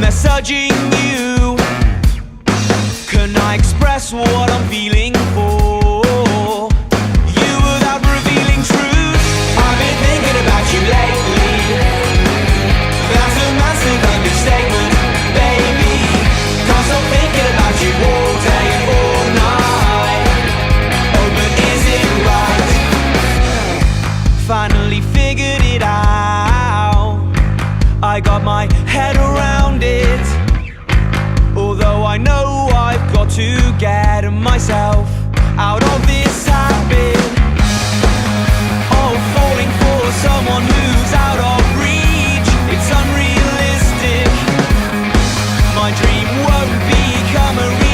messaging you. Can I express what I'm feeling for you without revealing truth? I've been thinking about you lately. That's a massive understatement, baby. Can't stop thinking about you all day and all night. Oh, but is it right? Finally figured it out. I got my head around it. Although I know I've got to get myself out of this habit of falling for someone who's out of reach. It's unrealistic. My dream won't become a reality.